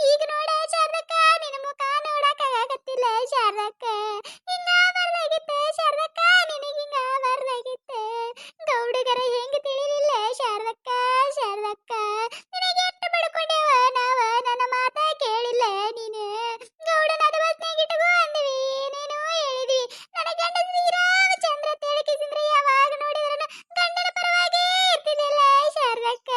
ಈಗ ನೋಡ ಶಾರದಕ್ಕ ನಿನ್ನ ಮುಖ ನೋಡಕ ಆಗತ್ತಿಲ್ಲ ಶಾರದಕ್ಕ ಹಿಂಗ ಬರ್ದಾಗಿತ್ತೆ ಶಾರದಕ್ಕ ನಿನಗೆ ಹಿಂಗ ಬರ್ದಾಗಿತ್ತೆ ಗೌಡಗರ ಹೆಂಗ ತಿಳಿಲಿಲ್ಲ ಶಾರದಕ್ಕ ಶಾರದಕ್ಕ ನಿನಗೆ ಎಷ್ಟು ಬಡ್ಕೊಂಡೇವ ನಾವ ನನ್ನ ಮಾತ ಕೇಳಿಲ್ಲ ನೀನು ಗೌಡನ ಬಸ್ನಾಗ ಇಟ್ಕೋ ಅಂದ್ವಿ ನೀನು ಹೇಳಿದಿ ನನ್ನ ಗಂಡ ಶ್ರೀರಾಮಚಂದ್ರ ತಿಳಕಿಸಿದ್ರೆ ಯಾವಾಗ ನೋಡಿದ್ರು ಗಂಡನ ಪರವಾಗಿ ಇರ್ತಿದ್ದಿಲ್ಲ ಶಾರದಕ್ಕ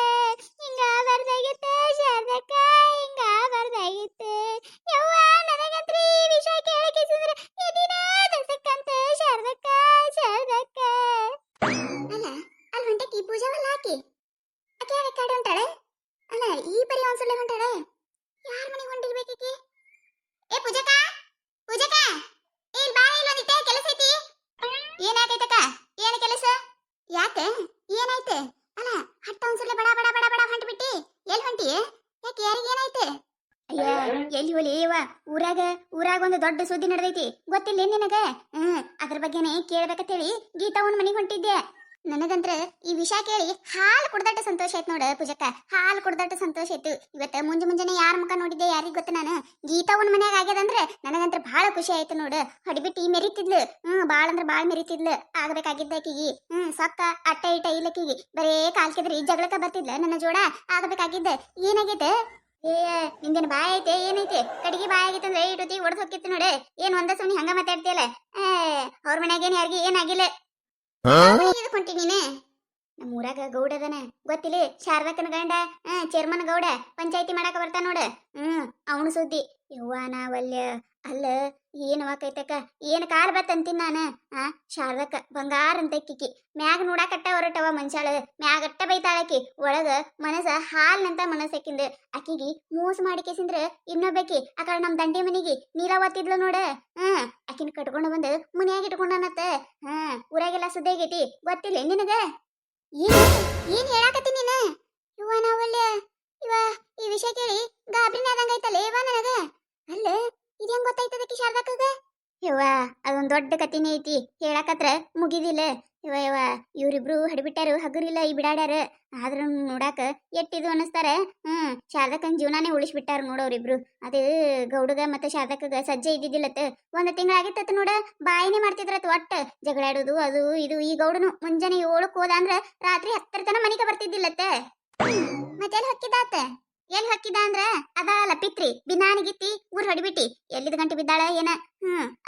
ಹಿಂಗ ಬರ್ದಾಗಿತ್ತೆ ಶಾರದಕ್ಕ ಹಿಂಗ ಬರ್ದಾಗಿತ್ತೆ ಯವ್ವ ನನಗಂತ್ರಿ ಈ ವಿಷಯ ಕೇಳಕಿಸಿದ್ರೆ ಎದಿನ ದಸಕ್ಕಂತ ಶಾರದಕ್ಕ ಶಾರದಕ್ಕ ಅಲ್ಲ ಅಲ್ಲಿ ಹೊಂಟಕ್ಕೆ ಈ ಪೂಜಾವಲ್ಲ ಆಕಿ ಆಕೆ ಯಾಕೆ ಕಾಡಿ ಹೊಂಟಾಳೆ ಅಲ್ಲ ಈ ಪರಿ ಒಂದ್ಸಲ ಹೊಂಟಾಳೆ ಯಾರ ಮನೆಗೆ ಹೊಂಟಿರ್ಬೇಕೀಕಿ ಏ ಪೂಜಕ ಪೂಜಕ ಏನ್ ಬಾ ಇಲ್ಲೊಂದಿತ್ತೆ ಕೆಲಸ ಐತಿ ಏನಾಗೈತಕ್ಕ ಏನ ಕೆಲಸ ಯಾಕೆ ಏನಾಯ್ತು ಅಲ್ಲ ಹಟ್ಟ ಒಂದ್ಸಲ ಬಡ ಬಡ ಬಡ ಬಡ ಹೊಂಟ್ಬಿಟ್ಟಿ ಎಲ್ಲಿ ಹೊಂಟಿ ಯಾಕೆ ಯಾರಿಗೆ ಏನಾಯ್ತು ಅಯ್ಯ ಎಲ್ಲಿ ಹೋಲಿ ಇವ ಊರಾಗ ಒಂದು ದೊಡ್ಡ ಸುದ್ದಿ ನಡೆದೈತಿ ಗೊತ್ತಿಲ್ಲ ನಿನಗ ಅದ್ರ ಬಗ್ಗೆನೇ ಕೇಳ್ಬೇಕಂತೇಳಿ ಗೀತಾವನ್ ಮನೆಗೆ ಹೊಂಟಿದ್ದೆ ನನಗಂತ್ರ ಈ ವಿಷಯ ಕೇಳಿ ಹಾಲು ಕುಡ್ದಟ್ಟ ಸಂತೋಷ ಆಯ್ತು ನೋಡ ಪೂಜಕ್ಕ ಹಾಲು ಕುಡ್ದಟ್ಟ ಸಂತೋಷ ಆಯ್ತು ಇವತ್ತ ಮುಂಜಾನೆ ಯಾರ ಮುಖ ನೋಡಿದ್ದೆ ಯಾರಿಗ ಗೊತ್ತ ನಾನು ಗೀತಾವನ್ ಮನ್ಯಾಗ ಆಗ್ಯದಂದ್ರೆ ನನಗಂತ್ರ ಬಹಳ ಖುಷಿ ಆಯ್ತು ನೋಡು ಹೊಡಿಬಿಟ್ಟು ಮೆರಿತಿದ್ಲು ಬಾಳ ಅಂದ್ರ ಬಾಳ ಮೆರಿತಿದ್ಲು ಆಗ್ಬೇಕಾಗಿದ್ದ ಆಕಿಗಿ ಸೊಕ್ಕ ಅಟ್ಟ ಇಟ್ಟ ಇಲ್ಲಕ್ಕಿಗಿ ಬರೇ ಕಾಲ್ಕಿದ್ರಿ ಜಗಳಕ್ಕ ಬರ್ತಿದ್ಲ ನನ್ನ ಜೋಡ ಆಗಬೇಕಾಗಿದ್ದ ಏನಾಗೈತೆ ಏ ನಿಂದೇನು ಬಾಯ್ ಐತೆ ಏನೈತೆ ಕಡಿಗೆ ಬಾಯ್ ಆಗಿತ್ತಂದ್ರೆ ಇಟೋತಿ ಒಡ್ದು ಹೋಗಿತ್ತು ನೋಡು ಏನ್ ಒಂದ ಸುಮ್ನೆ ಹಂಗ ಮಾತಾಡ್ತಿಯಲ್ಲ ಅವ್ರ ಮನ್ಯಾಗೇನು ಯಾರಿಗೆ ಏನಾಗಿಲ್ಲ ಕೊಂಟಿ ನೀನೆ ನಮ್ಮ ಊರಾಗ ಗೌಡ ಅದನ ಗೊತ್ತಿಲ್ಲ ಶಾರದಕ್ಕನ ಗಂಡ ಚೇರ್ಮನ್ ಗೌಡ ಪಂಚಾಯತಿ ಮಾಡಾಕ ಬರ್ತಾ ನೋಡ ಅವನು ಸುದ್ದಿ ಯವ್ವ ನಾವಲ್ಯ ಅಲ್ಲ ಏನು ವಾಕೈತಕ್ಕ ಏನ್ ಕಾಲ್ ಬತ್ತಂತೀನಿ ನಾನು ಶಾರದಕ್ಕ ಬಂಗಾರ ಅಂತ ಕಿಕ್ಕಿ ಮ್ಯಾಗ ನೋಡಾಕಟ್ಟ ಹೊರಟವ ಮನ್ಸಾಳ ಮ್ಯಾಗಟ್ಟ ಬೈತಾಳಕಿ ಒಳಗ ಮನಸ ಹಾಲ್ನಂತ ಮನಸ್ಸಕ್ಕಿಂದ ಆಕಿಗಿ ಮೋಸ ಮಾಡಿಕೆಸಿಂದ್ರ ಇನ್ನೊಬ್ಬಕಿ ಆ ಕಡೆ ನಮ್ ದಂಡಿ ಮನಿಗಿ ನೀಲವತ್ತಿದ್ಲು ನೋಡ ಆಕಿನ ಕಟ್ಕೊಂಡು ಬಂದು ಮನ್ಯಾಗ ಇಟ್ಕೊಂಡನತ್ತ ಊರಾಗೆಲ್ಲ ಸುದ್ದಿ ಆಗೈತಿ ಗೊತ್ತಿಲ್ಲ ನಿನಗ ಏನ್ ಹೇಳಾಕತ್ತಿ ನೀನ ಇವ ನಾವಲ್ಯ ಇವ ಈ ವಿಷಯ ಕೇಳಿ ಗಾಬ್ರಿನ ಆದಂಗೈತಲ್ಲ ಇವ ನನಗ ಅಲ್ಲ ಇದೇನ್ ಗೊತ್ತಾಯ್ತದಕ್ಕೆ ಶಾರದಕ್ಕಗ ಯವ್ವ ಅದೊಂದ್ ದೊಡ್ಡ ಕತಿನೇ ಐತಿ ಹೇಳಕತ್ರ ಮುಗಿದಿಲ್ಲ ಇವ ಇವ್ರಿಬ್ರು ಹಡಿಬಿಟ್ಟಾರು ಹಗುರಿಲ್ಲ ಈ ಬಿಡಾಡ್ಯಾರ ಆದ್ರ ನೋಡಾಕ ಎಟ್ಟಿದು ಅನಸ್ತಾರ ಶಾರದಕ್ಕನ್ ಜೀವನಾನೇ ಉಳಿಸ್ಬಿಟ್ಟಾರ ನೋಡವ್ರಿಬ್ರು ಅದು ಗೌಡಗ ಮತ್ತೆ ಶಾರದಕ್ಕಗ ಸಜ್ಜೆ ಇದ್ದಿದ್ದಿಲ್ಲತ್ತ ಒಂದ್ ತಿಂಗಳಾಗಿತ್ತತ್ ನೋಡ ಬಾಯಿನೇ ಮಾಡ್ತಿದ್ರತ್ ಒಟ್ಟ ಜಗಳಾಡೋದು ಅದು ಇದು ಈ ಗೌಡನು ಮುಂಜಾನೆ 7ಕ್ಕೆ ಹೋದ ಅಂದ್ರ ರಾತ್ರಿ 10 ತನ ಮನಿಗೆ ಬರ್ತಿದ್ದಿಲ್ಲತ್ತ ಮತ್ತೆಲ್ಲಿ ಹೊಕ್ಕಿದಾತ ಎಲ್ಲಿ ಹೊಕ್ಕಿದ ಅಂದ್ರ ಅದಾಳಲ್ಲ ಪಿತ್ರಿ ಬಿನಾನಿಗಿತ್ತಿ ಊರ್ ಹೊಡಿಬಿಟ್ಟಿ ಎಲ್ಲಿದ ಗಂಟೆ ಬಿದ್ದಾಳ ಏನ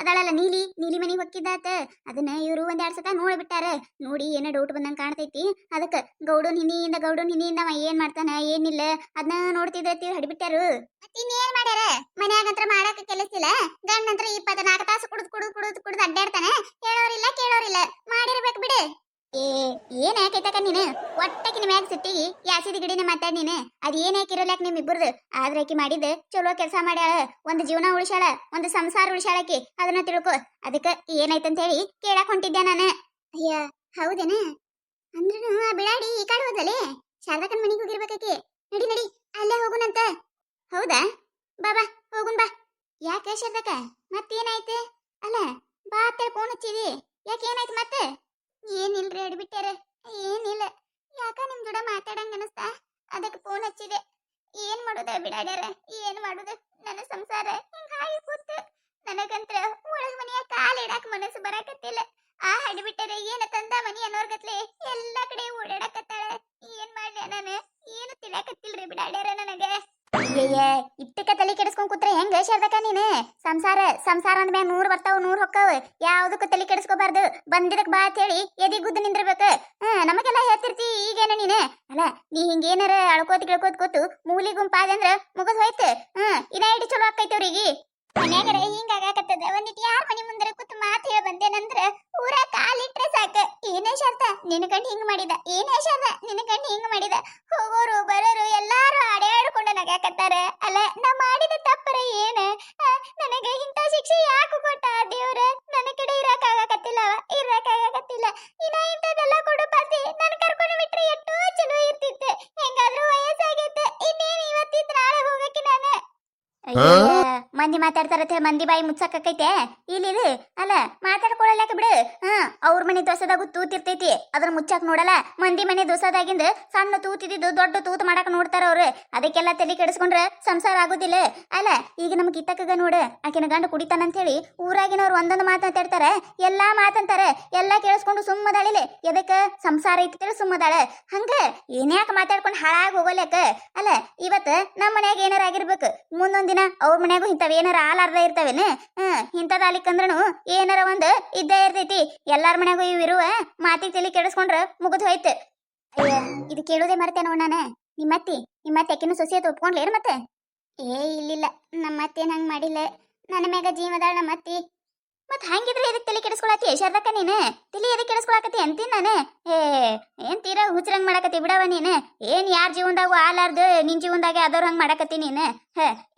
ಅದಾಳಲ್ಲ ನೀಲಿ ಮನಿಗೆ ಹೊಕ್ಕಿದ್ದಾತ ಅದನ್ನ ಇವ್ರು ಒಂದೆರಡು ಸತ ನೋಡ್ಬಿಟ್ಟಾರ ನೋಡಿ ಏನೋ ಡೌಟ್ ಬಂದಂಗ ಕಾಣ್ತೈತಿ ಅದಕ್ಕ ಗೌಡನ್ ಹಿನಿಯಿಂದ ಅವ ಏನ್ ಮಾಡ್ತಾನ ಏನಿಲ್ಲ ಅದನ್ನ ನೋಡ್ತಿದ್ರತಿ ಹೊಡಿಬಿಟ್ಟಾರು ಮತ್ತಿನ್ನೇನ್ ಮಾಡ್ಯಾರ ಮನ್ಯಾಗಂತ್ರ ಮಾಡಾಕ ಕೆಲಸ ಇಲ್ಲ ಗಂಡಂತ್ರ 24 ತಾಸು ಕುಡ್ದು ಅಡ್ಡಾಡ್ತಾನೆ ಕೇಳೋರಿಲ್ಲ ಮಾಡಿರ್ಬೇಕು ಬಿಡು ಏನ್ ಯಾಕೈತಕ ನೀನು ಒಟ್ಟಕಿನ ಮ್ಯಾಗ ಸಿಟ್ಟಿಗಿ ಯಾಸಿದ ಗಿಡಿನ ಮಾತಾಡ್ ನೀನು ಅದ್ ಏನ್ ಯಾಕಿರೋಲ್ಯಾಕ ನಿಮ್ಮಿಬ್ಬರದು ಆದ್ರೆ ಆಕಿ ಮಾಡಿದ ಚಲೋ ಕೆಲಸ ಮಾಡ್ಯಾಳ ಒಂದು ಜೀವನ ಉಳಿಸ್ಯಾಳ ಒಂದು ಸಂಸಾರ ಉಳಿಸ್ಯಾಳಕಿ ಅದನ್ನ ತಿಳ್ಕೊ ಅದಕ್ಕ ಏನಾಯ್ತಂತ ಹೇಳಿ ಕೇಳಾಕ್ ಹೊಂಟಿದ್ದೆ ನಾನು ಅಯ್ಯ ಹೌದೇನ ಅಂದ್ರೂ ಆ ಬಿಡಾಡಿ ಈ ಕಡೆ ಹೋದಲೇ ಶಾರದಕ್ಕನ ಮನೆಗೆ ಹೋಗಿರ್ಬೇಕಾಕಿ ನಡಿ ಅಲ್ಲೇ ಹೋಗುನಂತ ಹೌದಾ ಬಾ ಹೋಗುನ್ ಬಾ ಯಾಕೆ ಶಾರದಕ್ಕ ಮತ್ತೇನಾಯ್ತು ಅಲ್ಲ ಬಾ ಅಂತ ಫೋನ್ ಹಚ್ಚಿದಿ ಯಾಕೆ ಏನಾಯ್ತು ಮತ್ತೆ ಏನಿಲ್ರಿ ಅಡ್ಬಿಟ್ಟಾರ ಏನಿಲ್ಲ ಯಾಕ ನಿಮ್ ಜೋಡ ಮಾತಾಡಂಗ ಅನಸ್ತಾ ಅದಕ್ಕೆ ಫೋನ್ ಹಚ್ಚಿದೆ ಏನ್ ಮಾಡೋದ ಬಿಡಾಡ್ಯಾರ ಏನ್ ಮಾಡೋದು ನನ್ನ ಸಂಸಾರ ಹಿಂಗಾಗಿ ಕೂತು ನನಗಂತ್ರ ಒಳಗ ಮನೆಯ ಕಾಲ್ ಇಡಾಕ ಮನಸ್ಸು ಬರಾಕತ್ತಿಲ್ಲ ಆ ಹಡ್ಬಿಟ್ಟಾರ ಏನ ತಂದ ಮನಿ ಅನ್ನೋರ್ಗತ್ಲೆ ಎಲ್ಲಾ ಕಡೆ ಓಡಾಡಕತ್ತಾಳ ಏನ್ ಮಾಡ್ಯ ನಾನು ಏನು ತಿಳಿಯಾಕತ್ತಿಲ್ರಿ ಬಿಡಾಡ್ಯಾರ ನನಗ ಅಯ್ಯಯ್ಯ ಇಟ್ಟಕ ತಲೆ ಕೆಡಿಸ್ಕೊಂಡ್ ಕೂತ್ರೆ ಹೆಂಗ ಶಾರದಕ್ಕ ನೀನು ಸಂಸಾರ ಅಂದ್ಮ್ಯಾಗ 100 ಬರ್ತಾವ 100 ಹೊಕ್ಕಾವ ಯಾವ್ದಕ್ಕೂ ತಲೆ ಕೆಡಿಸ್ಕೋಬಾರ್ದು ಬಂದಿದಕ್ ಬಾ ಅಂತ ಹೇಳಿ ಎದಿ ಗುದ್ದು ನಿಂದಿರ್ಬೇಕು ನಮಗೆಲ್ಲ ಹೇಳ್ತಿರ್ತಿ ಈಗೇನ ನೀನು ಅಲ್ಲ ನೀ ಹಿಂಗೇನಾರ ಅಳ್ಕೋತ್ ಕೂತು ಮೂಲಿ ಗುಂಪಾದ ಅಂದ್ರ ಮುಗದ್ ಹೋಯ್ತು ಇನ್ನ ಇಡಿ ಚಲೋ ಆಕೈತವ್ರಿಗೆ ಮನ್ಯಾಗರ ಹಿಂಗಾಗತ್ತದ ಒಂದಿಟ್ಟು ಯಾರ ಮನಿ ಮುಂದರ ಕೂತು ಮಾತು ಹೇಳ ಬಂದೇನಂದ್ರ ಊರ ಕಾಲಿಟ್ರೆ ಸಾಕ ಏನೇ ಶಾರದ ನಿನ್ನ ಗಂಡ ಹಿಂಗ್ ಮಾಡಿದ ಏನೇ ಶಾರದ ನಿನ್ನ ಗಂಡ ಹಿಂಗ್ ಮಾಡಿದ ಹೋಗೋರು ಬರೋರು ಎಲ್ಲಾರು ಆಡ್ಯಾಡ್ಕೊಂಡು ನಗಾಕತ್ತಾರ ಅಲ್ಲ ನಾ ಮಾಡಿದ ತಪ್ಪರ ಏನ ನನಗೆ ಇಂಥ ಶಿಕ್ಷೆ ಯಾಕೆ ಕೊಟ್ಟ ದೇವ್ರ ನನ್ನ ಕಡೆ ಇರಕ್ಕಾಗತ್ತಿಲ್ಲ ಇನ್ನ ಇಂಥದೆಲ್ಲ ಕೊಡು ಪಾತಿ ನನ್ ಕರ್ಕೊಂಡು ಬಿಟ್ರೆ ಎಷ್ಟೋ ಚಲೋ ಇರ್ತಿತ್ತು ಹೆಂಗಾದ್ರೂ ವಯಸ್ಸಾಗೈತೆ ಇನ್ನೇನು ಇವತ್ತಿದ್ ನಾಳೆ ಹೋಗಕ್ಕೆ ನಾನು ಮಂದಿ ಮಾತಾಡ್ತಾರತ್ತೆ ಮಂದಿ ಬಾಯಿ ಮುಚ್ಚಕ್ಕೈತೆ ಇಲ್ಲಿ ಅಲ್ಲ ಮಾತಾಡ್ಕೊಳ್ಳಕ ಬಿಡು. ಅವ್ರ ಮನೆ ದೋಸದಾಗು ತೂತಿರ್ತೈತಿ ಅದನ್ನ ಮುಚ್ಚಾಕ್ ನೋಡಲ್ಲ. ಮಂದಿ ಮನೆ ದೋಸದಾಗಿಂದ ಸಣ್ಣ ತೂತಿದ್ದು ದೊಡ್ಡ ತೂತ್ ಮಾಡಕ್ ನೋಡ್ತಾರ ಅವ್ರು. ಅದಕ್ಕೆಲ್ಲ ತಲೆ ಕೆಡಿಸ್ಕೊಂಡ್ರ ಸಂಸಾರ ಆಗುದಿಲ್ಲ. ಅಲ್ಲ ಈಗ ನಮ್ಗೆ ಇತ್ತಕ್ಕಗ ನೋಡ ಆಕಿನ ಗಂಡ ಕುಡಿತಾನಂತ ಹೇಳಿ ಊರಾಗಿನವ್ರು ಒಂದೊಂದು ಮಾತಾಡ್ತಾರ, ಎಲ್ಲಾ ಮಾತಂತಾರ, ಎಲ್ಲಾ ಕೇಳಿಸ್ಕೊಂಡು ಸುಮ್ಮದಾಳಿಲೆ. ಎದಕ್ಕ ಸಂಸಾರ ಐತಿ ಸುಮ್ಮದಾಳ. ಹಂಗ ಏನ್ಯಾಕ ಮಾತಾಡ್ಕೊಂಡು ಹಾಳಾಗಿ ಹೋಗಲಕ್ಕ. ಅಲ್ಲ ಇವತ್ತ ನಮ್ಮ ಮನ್ಯಾಗ ಏನಾರ ಆಗಿರ್ಬೇಕು, ಮುಂದೊಂದ್ ದಿನ ಅವ್ರ ಮನ್ಯಾಗೂ ಇಂಥವ್ ಏನಾರ ಆಲಾರ್ದ ಇರ್ತಾವೇನ? ಇಂಥದ್ ಆಲಿಕ್ಕಂದ್ರನು ಏನಾರ ಒಂದ್ ಇದ್ದೇ ಇರ್ತೈತಿ. ಎಲ್ಲಾರ ಮನ್ಯಾಗೂ ಇವಿರುವ ಮಾತಿಗೆ ತಲೆ ಕೆಡಿಸ್ಕೊಂಡ್ರ ಮುಗಿದ್ ಹೋಯ್ತು. ಅಯ್ಯ ಇದು ಕೇಳೋದೇ ಮರ್ತೆ ನೋಡ್ ನಾನು. ನಿಮ್ಮತ್ತೆ ಅಕ್ಕಿನ ಸೊಸೆಯತ್ ಒಪ್ಕೊಂಡ್ಲೇನು ಮತ್ತೆ? ಇಲ್ಲಿಲ್ಲ, ನಮ್ಮತ್ತೇನ್ ಹಂಗ್ ಮಾಡಿಲ್ಲ. ನನ್ನ ಮ್ಯಾಗ ಜೀವದಾಳ ನಮ್ಮತ್ತಿ. ಮತ್ ಹಂಗಿದ್ರೆ ಎದಕ್ ತಲೆ ಕೆಡಿಸ್ಕೊಳತಿ ಶಾರದಕ್ಕ? ನೀನು ತಲೆ ಎದಕ್ ಕೆಡಿಸ್ಕೊಳಕತಿ ಅಂತೀನಿ ನಾನು. ಏನ್ ತೀರಾ ಹುಚ್ಚರಂಗ್ ಮಾಡಕತ್ತಿ ಬಿಡವ ನೀನು. ಏನ್ ಯಾರ ಜೀವನದಾಗೂ ಆಲಾರ್ದು ನಿನ್ ಜೀವನದಾಗೆ ಅದವ್ರ ಹಂಗ್ ಮಾಡಕತ್ತಿ ನೀನು.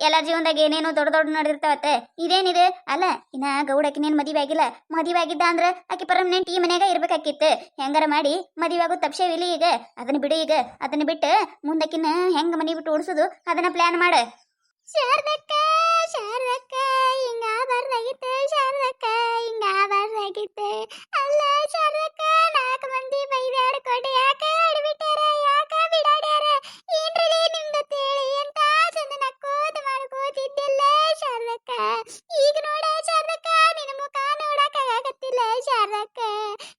ಎಲ್ಲಾರ ಜೀವನದಾಗ ಏನೇನೋ ದೊಡ್ಡ ದೊಡ್ಡ ನಡೆದಿರ್ತಾವತ್ತೆ. ಇದೇನಿದೆ? ಅಲ್ಲ ಇನ್ನ ಗೌಡಕ್ಕೆ ನೀನ್ ಮದುವೆ ಆಗಿಲ್ಲ. ಮದುವೆ ಆಗಿದ್ದ ಅಂದ್ರ ಆಕಿ ಪರ್ಮನೆಂಟ್ ಈ ಮನ್ಯಾಗ ಇರ್ಬೇಕಾಕಿತ್ತು. ಹೆಂಗಾರ ಮಾಡಿ ಮದುವೆ ಆಗೋ ತಪ್ಸೇವಿಲಿ. ಈಗ ಅದನ್ನ ಬಿಡು. ಈಗ ಅದನ್ನ ಬಿಟ್ಟು ಮುಂದಕ್ಕಿನ್ನ ಹೆಂಗ್ ಮನಿ ಬಿಟ್ಟು ಓಡಿಸೋದು ಅದನ್ನ ಪ್ಲಾನ್ ಮಾಡ. ಶಾರದಕ್ಕ ಹಿಂಗ ಬರ್ದಾಗಿತ್ತೆ. ಶಾರದಕ್ಕ ಹಿಂಗ ಬರ್ದಾಗಿತ್ತೆ. ಅಲ್ಲ ಶಾರದಕ್ಕ 4 ಮಂದಿ ಬೈದಾಡ್ಕೊಂಡು ಯಾಕ ಆಡ್ಬಿಟ್ಟಾರ? ಯಾಕ ಬಿಡಾಡ್ಯಾರ? ಏನ್ರಿ ನಿಮ್ದು ತೇಳಿ ಅಂತ ಚಂದ ನಕ್ಕೋತ ಮಾಡ್ಕೋತಿದ್ದೆಲ್ಲ ಶಾರದಕ್ಕ. ಈಗ ನೋಡ ಶಾರದಕ್ಕ ನಿನ್ನ ಮುಖ ನೋಡಕ್ ಆಗತ್ತಿಲ್ಲ. ಶಾರದಕ್ಕ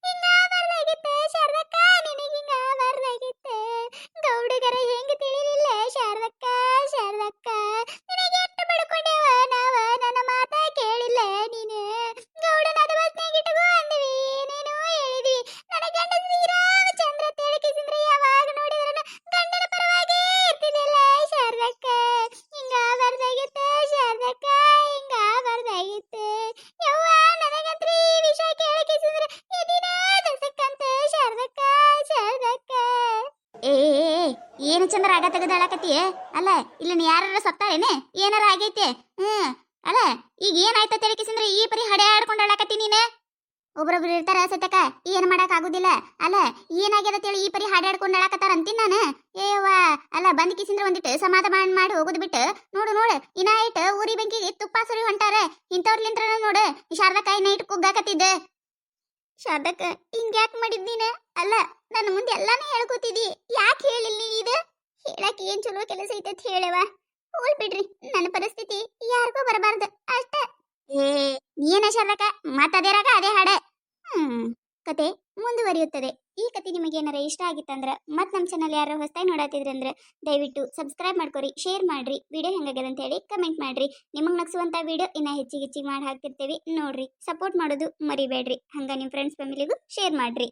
ಹಿಂಗ ಬರ್ದಾಗಿತ್ತೆ. ಶಾರದಕ್ಕ ನಿನಗಿಂಗ ಬರ್ದಾಗಿತ್ತೆ. ಗೌಡಗರ ಹೆಂಗ ತಿಳಿಲಿಲ್ಲ ಶಾರದಕ್ಕ. ಶಾರದಕ್ಕ ನಿನಗೆ ಎಷ್ಟು ಬಡ್ಕೊಂಡೇವ ನಾವ? ನನ್ನ ಮಾತ ಕೇಳಿಲ್ಲ ನೀನು. ಗೌಡನಾದ ಬಸ್ನಾಗಿಟ್ಟಗು ಅಂದ್ವಿ, ಏನೇನೋ ಹೇಳಿದ್ವಿ. ನನ್ನ ಗಂಡ ಶ್ರೀರಾಮಚಂದ್ರ ತಿಳಕಿಸಿದ್ರೆ ಯಾವಾಗ ನೋಡಿದ್ರು ಗಂಡನ ಪರವಾಗಿ ಇರ್ತಿದ್ದಿಲ್ಲ ಶಾರದಕ್ಕ. ಹಿಂಗ ಬರ್ದಾಗಿತ್ತೆ ಶಾರದಕ್ಕ. ಹಿಂಗ ಬರ್ದಾಗಿತ್ತೆ. ಯವ್ವ ನನಗಂತ್ರ ಈ ವಿಷಯ ಕೇಳಕಿಸಿದ್ರೆ ಎದಿನ ದಸಕ್ಕಂತ ಶಾರದಕ್ಕ. ಶಾರದಕ್ಕ ಏನು ಚಂದ್ರ ಆಗ ತೆಗೆದಾಳಕತ್ತೀಯ? ಅಲ್ಲ ಇಲ್ಲ ಯಾರ ಸತ್ತಾರೇನೆ? ಏನಾರ ಆಗೈತೆ? ಅಲ್ಲ ಈಗ ಏನಾಯ್ತ ತಿಳಿಕಿಸಿದ್ರೆ ಈ ಪರಿ ಹಡೆ ಆಡ್ಕೊಂಡಾಳಕತ್ತಿ ನೀನೆ. ಒಬ್ರೊಬ್ರು ಇರ್ತಾರ ಸತ್ತಕ, ಏನ್ ಮಾಡಕ್ ಆಗುದಿಲ್ಲ. ಅಲ್ಲ ಏನಾಗ್ಯದ ತಿಳಿ ಈ ಪರಿ ಹಾಡಾಡ್ಕೊಂಡಾಳಕತ್ತಾರ ಅಂತೀನಿ ನಾನು. ಏವ್ವ ಅಲ್ಲ ಬಂದ್ ಕಿಸಿಂದ್ರ ಒಂದಿಟ್ಟು ಸಮಾಧಾನ ಮಾಡಿ ಹೋಗುದ್ ಬಿಟ್ಟು ನೋಡು ಇನ್ನ ಇಟ್ಟು ಊರಿ ಬೆಂಕಿಗೆ ತುಪ್ಪ ಸುರಿ ಹೊಂಟಾರ. ಇಂಥವ್ರಲಿಂತ್ರ ನೋಡು ಶಾರದಕ್ಕ ಇನ್ನ ಇಟ್ಟು ಕುಗ್ಗಾಕತ್ತಿದ್ದೆ. ಶಾರದಕ್ಕ ಹಿಂಗ್ಯಾಕ್ ಮಾಡಿದ್ದೀನ? ಅಲ್ಲ ನನ್ನ ಮುಂದೆ ಎಲ್ಲಾನು ಹೇಳ್ಕೊತಿದ್ದಿ, ಯಾಕೆ ಹೇಳಿಲ್ಲ ನೀನಿದ? ಹೇಳಕ್ ಏನ್ ಚಲೋ ಕೆಲಸ ಐತತ್ ಹೇಳವ. ಹೋಲ್ ಬಿಡ್ರಿ, ನನ್ನ ಪರಿಸ್ಥಿತಿ ಯಾರಿಗೂ ಬರಬಾರ್ದು ಅಷ್ಟೇ. ಏನ ಶಾರದಕ್ಕ ಮತ್ತದೇರಾಗ ಅದೇ ಹಾಡೆ. ಕತೆ ಮುಂದುವರಿಯುತ್ತದೆ. ಈ ಕತೆ ನಿಮಗೆ ಏನಾರ ಇಷ್ಟ ಆಗಿತ್ತಂದ್ರ ಮತ್ ನಮ್ಮ ಚಾನಲ್ ಯಾರು ಹೊಸದಾಗಿ ನೋಡತ್ತಿದ್ರಂದ್ರೆ ದಯವಿಟ್ಟು ಸಬ್ಸ್ಕ್ರೈಬ್ ಮಾಡ್ಕೊರಿ, ಶೇರ್ ಮಾಡ್ರಿ, ವಿಡಿಯೋ ಹೆಂಗಾಗ್ಯದ ಅಂತ ಹೇಳಿ ಕಮೆಂಟ್ ಮಾಡ್ರಿ. ನಿಮಗೆ ನಗಿಸುವಂತ ವಿಡಿಯೋ ಇನ್ನ ಹೆಚ್ಚಿಗೆ ಮಾಡಿ ಹಾಕ್ತಿರ್ತೀವಿ ನೋಡ್ರಿ. ಸಪೋರ್ಟ್ ಮಾಡೋದು ಮರಿಬೇಡ್ರಿ. ಹಂಗ ನಿಮ್ಮ ಫ್ರೆಂಡ್ಸ್ ಫ್ಯಾಮಿಲಿಗೂ ಶೇರ್ ಮಾಡ್ರಿ.